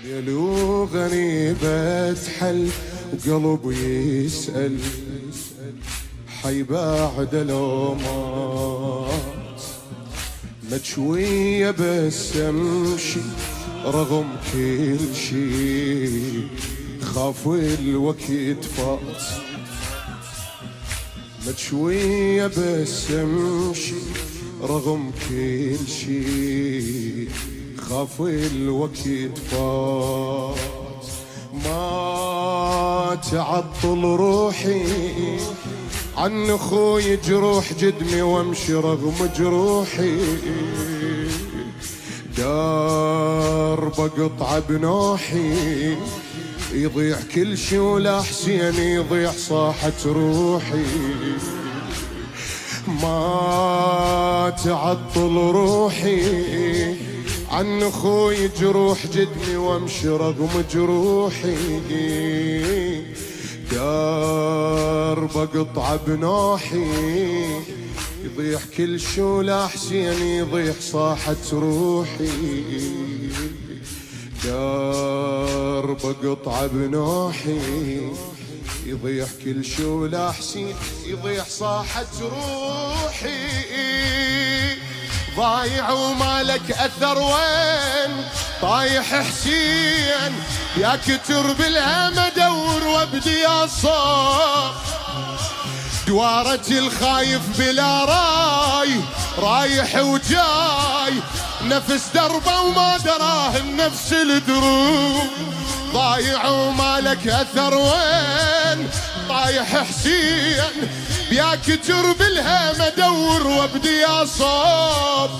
ليلو غريبة حل وقلبي يسأل حي بعد لو مات مجوية بس امشي رغم كل شي خاف الوقت فات مجوية بس امشي رغم كل شي خاف الوقت فات ما تعطل روحي عن اخوي جروح جدمي وامشي رغم جروحي درب اقطع بنوحي يضيع كل شي ولا حسين يضيع صاحة روحي ما تعطل روحي عن اخوي جروح جدمي وامشي رغم جروحي درب اقطع بنوحي يضيع كل شو لا حسين يضيع صاحة روحي درب اقطع بنوحي يضيع كل شو لا حسين يضيع صاحة روحي ضايع ومالك اثر وين طايح حسين يا كتر بالهم ادور وابدي اصاب دوارة الخايف بلا راي رايح وجاي نفس دربه وما دراه النفس الدروب ضايع ومالك اثر وين طايح حسين يا كتر بالهم ادور وابدي اصاب